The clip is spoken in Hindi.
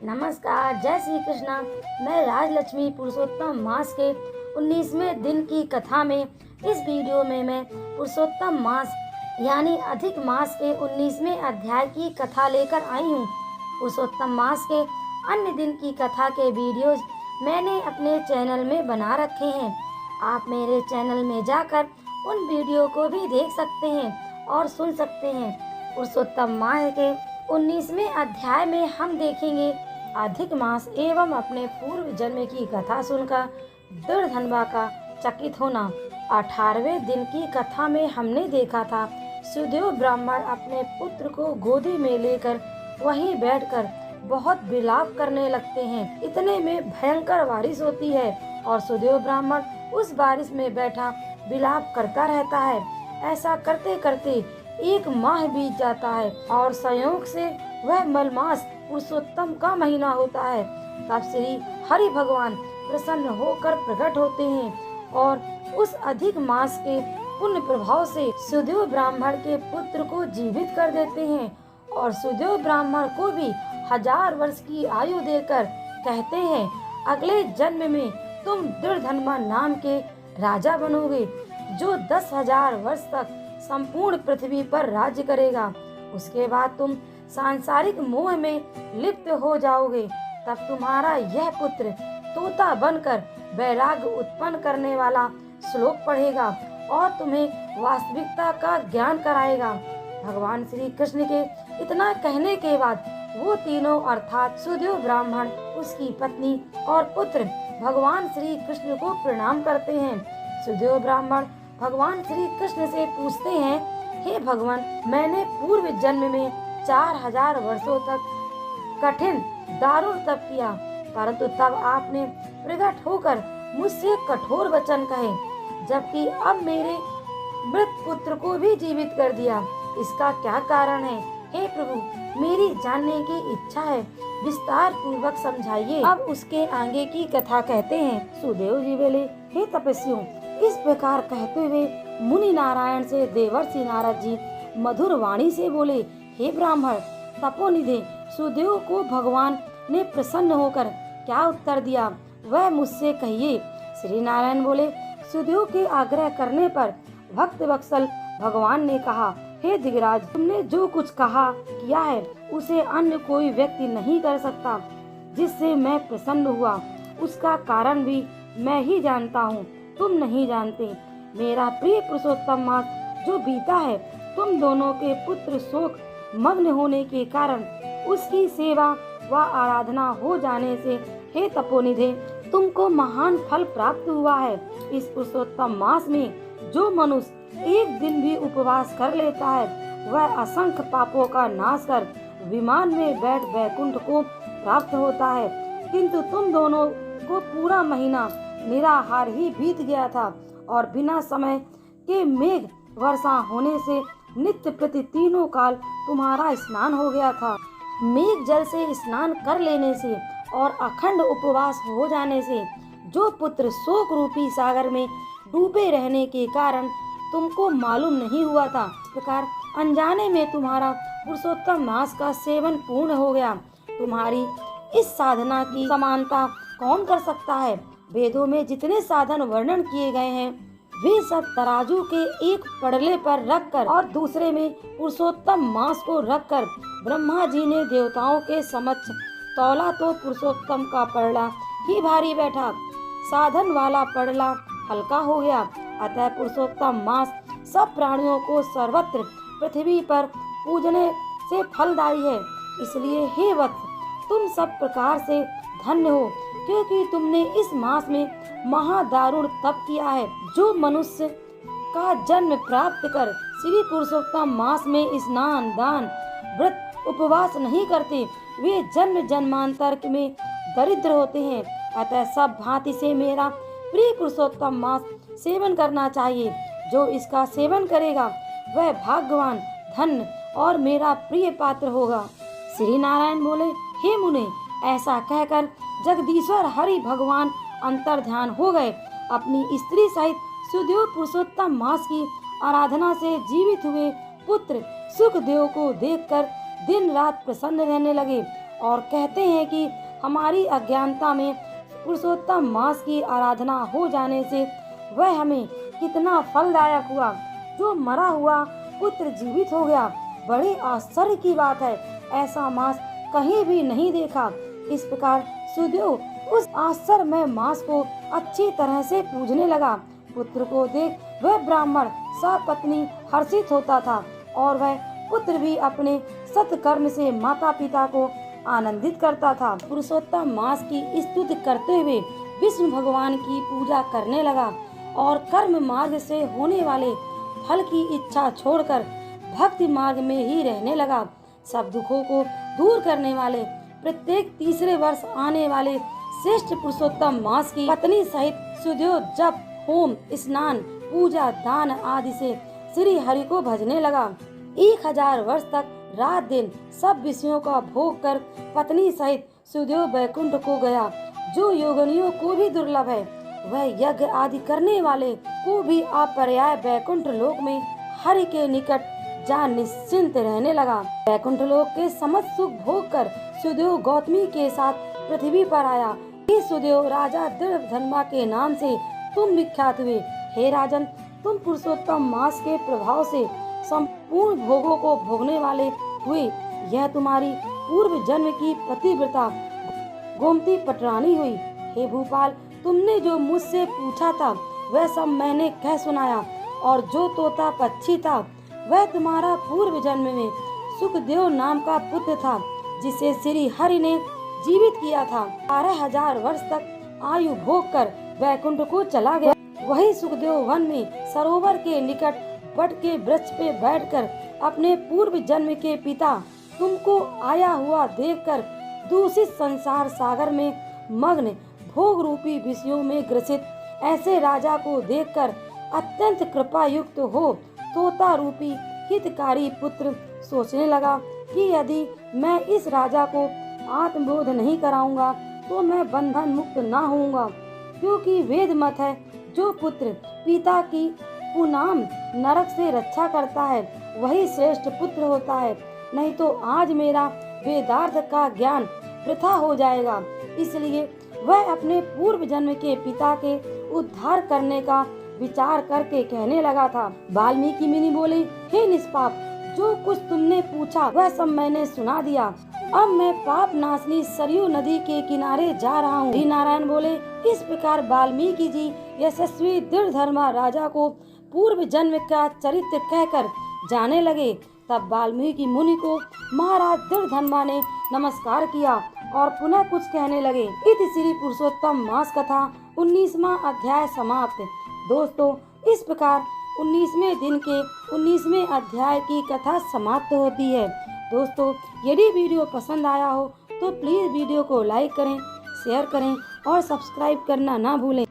नमस्कार, जय श्री कृष्णा। मैं राजलक्ष्मी पुरुषोत्तम मास के 19वें दिन की कथा में इस वीडियो में मैं पुरुषोत्तम मास यानी अधिक मास के 19वें अध्याय की कथा लेकर आई हूँ। पुरुषोत्तम मास के अन्य दिन की कथा के वीडियोज मैंने अपने चैनल में बना रखे हैं। आप मेरे चैनल में जाकर उन वीडियो को भी देख सकते हैं और सुन सकते हैं। पुरुषोत्तम मास के 19वें अध्याय में हम देखेंगे अधिक मास एवं अपने पूर्व जन्म की कथा सुनकर दृढ़ धनवा का चकित होना। 18वें दिन की कथा में हमने देखा था सुदेव ब्राह्मण अपने पुत्र को गोदी में लेकर वहीं बैठकर बहुत विलाप करने लगते हैं। इतने में भयंकर बारिश होती है और सुदेव ब्राह्मण उस बारिश में बैठा विलाप करता रहता है। ऐसा करते करते 1 माह बीत जाता है और संयोग से वह मलमास पुरुषोत्तम का महीना होता है। तब श्री हरि भगवान प्रसन्न होकर प्रकट होते हैं और उस अधिक मास के पुण्य प्रभाव से सुदेव ब्राह्मण के पुत्र को जीवित कर देते हैं और सुदेव ब्राह्मण को भी 1000 वर्ष की आयु देकर कहते हैं अगले जन्म में तुम दृढ़धनवा नाम के राजा बनोगे जो 10,000 वर्ष तक संपूर्ण पृथ्वी पर राज्य करेगा। उसके बाद तुम सांसारिक मोह में लिप्त हो जाओगे। तब तुम्हारा यह पुत्र तोता बनकर वैराग्य उत्पन्न करने वाला श्लोक पढ़ेगा और तुम्हें वास्तविकता का ज्ञान कराएगा। भगवान श्री कृष्ण के इतना कहने के बाद वो तीनों अर्थात सुदेव ब्राह्मण, उसकी पत्नी और पुत्र भगवान श्री कृष्ण को प्रणाम करते हैं। सुदेव ब्राह्मण भगवान श्री कृष्ण से पूछते हैं, हे भगवान, मैंने पूर्व जन्म में 4000 वर्षों तक कठिन दारुण तप किया, परंतु तब आपने प्रकट होकर मुझसे कठोर वचन कहे, जबकि अब मेरे मृत पुत्र को भी जीवित कर दिया। इसका क्या कारण है? हे प्रभु, मेरी जानने की इच्छा है, विस्तार पूर्वक समझाइए। अब उसके आगे की कथा कहते हैं। सुदेव जी बोले, हे तपस्वियों, इस प्रकार कहते हुए मुनि नारायण से देवर्षि नारद जी मधुर वाणी से बोले, हे ब्राह्मण तपोनिधि, सुदेव को भगवान ने प्रसन्न होकर क्या उत्तर दिया वह मुझसे कहिए। श्री नारायण बोले, सुदेव के आग्रह करने पर भक्त वत्सल भगवान ने कहा, हे दिगराज, तुमने जो कुछ कहा किया है उसे अन्य कोई व्यक्ति नहीं कर सकता। जिससे मैं प्रसन्न हुआ उसका कारण भी मैं ही जानता हूँ, तुम नहीं जानते। मेरा प्रिय पुरुषोत्तम मास जो बीता है, तुम दोनों के पुत्र शोक मग्न होने के कारण उसकी सेवा व आराधना हो जाने से हे तपोनिधे, तुमको महान फल प्राप्त हुआ है। इस पुरुषोत्तम मास में जो मनुष्य एक दिन भी उपवास कर लेता है वह असंख्य पापों का नाश कर विमान में बैठ वैकुंठ को प्राप्त होता है। किंतु तुम दोनों को पूरा महीना निराहार ही बीत गया था और बिना समय के मेघ वर्षा होने से नित्य प्रति तीनों काल तुम्हारा स्नान हो गया था। मेघ जल से स्नान कर लेने से और अखंड उपवास हो जाने से जो पुत्र शोक रूपी सागर में डूबे रहने के कारण तुमको मालूम नहीं हुआ था, इस प्रकार अनजाने में तुम्हारा पुरुषोत्तम मास का सेवन पूर्ण हो गया। तुम्हारी इस साधना की समानता कौन कर सकता है? वेदों में जितने साधन वर्णन किए गए हैं वे सब तराजू के एक पड़ले पर रखकर और दूसरे में पुरुषोत्तम मास को रखकर ब्रह्मा जी ने देवताओं के समक्ष तौला तो पुरुषोत्तम का पड़ला ही भारी बैठा, साधन वाला पड़ला हल्का हो गया। अतः पुरुषोत्तम मास सब प्राणियों को सर्वत्र पृथ्वी पर पूजने से फलदायी है। इसलिए हे वत्स, तुम सब प्रकार से धन्य हो, क्योंकि तुमने इस मास में महादारुण तप किया है। जो मनुष्य का जन्म प्राप्त कर श्री पुरुषोत्तम मास में स्नान, दान, व्रत, उपवास नहीं करते वे जन्म जन्मांतर में दरिद्र होते हैं। अतः सब भांति से मेरा प्रिय पुरुषोत्तम मास सेवन करना चाहिए। जो इसका सेवन करेगा वह भाग्यवान, धन्य और मेरा प्रिय पात्र होगा। श्री नारायण बोले, हे मुने, ऐसा कहकर जगदीश्वर हरि भगवान अंतर ध्यान हो गए। अपनी स्त्री सहित सुदेव पुरुषोत्तम मास की आराधना से जीवित हुए पुत्र सुखदेव को देखकर दिन रात प्रसन्न रहने लगे और कहते हैं कि हमारी अज्ञानता में पुरुषोत्तम मास की आराधना हो जाने से वह हमें कितना फलदायक हुआ। जो मरा हुआ पुत्र जीवित हो गया। बड़े आश्चर्य की बात है, ऐसा मास कहीं भी नहीं देखा। इस प्रकार सुदेव उस आश्चर्यमय मास को अच्छी तरह से पूजने लगा। पुत्र को देख वह ब्राह्मण सपत्नी हर्षित होता था और वह पुत्र भी अपने सत्कर्म से माता पिता को आनंदित करता था। पुरुषोत्तम मास की स्तुति करते हुए विष्णु भगवान की पूजा करने लगा और कर्म मार्ग से होने वाले फल की इच्छा छोड़कर भक्ति मार्ग में ही रहने लगा। सब दुखों को दूर करने वाले प्रत्येक तीसरे वर्ष आने वाले श्रेष्ठ पुरुषोत्तम मास की पत्नी सहित सुदेव जप, होम, स्नान, पूजा, दान आदि से श्री हरि को भजने लगा। 1000 वर्ष तक रात दिन सब विषयों का भोग कर पत्नी सहित सुदेव बैकुंठ को गया। जो योगिनियों को भी दुर्लभ है, वह यज्ञ आदि करने वाले को भी अपर्याय बैकुंठ लोक में हरि के निकट जा निश्चिंत रहने लगा। बैकुंठ लोक के समस्त सुख भोग कर सुदेव गौतमी के साथ पृथ्वी पर आया। इस सुदेव राजा दृढ़धर्मा के नाम से तुम विख्यात हुए। हे राजन, तुम पुरुषोत्तम मास के प्रभाव से संपूर्ण भोगों को भोगने वाले हुए। यह तुम्हारी पूर्व जन्म की पतिव्रता गोमती पटरानी हुई। हे भूपाल, तुमने जो मुझसे पूछा था वह सब मैंने कह सुनाया और जो तोता पक्षी था वह तुम्हारा पूर्व जन्म में सुखदेव नाम का पुत्र था, जिसे श्री हरि ने जीवित किया था। 12000 वर्ष तक आयु भोग कर वैकुंठ को चला गया। वही सुखदेव वन में सरोवर के निकट वट के वृक्ष पे बैठकर अपने पूर्व जन्म के पिता तुमको आया हुआ देखकर दूषित संसार सागर में मग्न भोग रूपी विषयों में ग्रसित ऐसे राजा को देखकर अत्यंत कृपा युक्त हो तोता रूपी हितकारी पुत्र सोचने लगा कि यदि मैं इस राजा को आत्मबोध नहीं कराऊंगा तो मैं बंधन मुक्त ना होऊंगा, क्योंकि वेद मत है जो पुत्र पिता की पुनाम नरक से रक्षा करता है वही श्रेष्ठ पुत्र होता है। नहीं तो आज मेरा वेदार्थ का ज्ञान वृथा हो जाएगा। इसलिए वह अपने पूर्व जन्म के पिता के उद्धार करने का विचार करके कहने लगा था। वाल्मीकि मुनि बोले, हे निष्पाप, जो कुछ तुमने पूछा वह सब मैंने सुना दिया। अब मैं पाप नाशनी सरयू नदी के किनारे जा रहा हूँ। नारायण बोले। इस प्रकार वाल्मीकि जी यशस्वी दृढ़धर्मा राजा को पूर्व जन्म का चरित्र कहकर जाने लगे। तब वाल्मीकि मुनि को महाराज दृढ़धर्मा ने नमस्कार किया और पुनः कुछ कहने लगे। इति श्री पुरुषोत्तम मास कथा 19वां अध्याय समाप्त। दोस्तों, इस प्रकार 19वें दिन के 19वें अध्याय की कथा समाप्त होती है। दोस्तों, यदि वीडियो पसंद आया हो तो प्लीज़ वीडियो को लाइक करें, शेयर करें और सब्सक्राइब करना ना भूलें।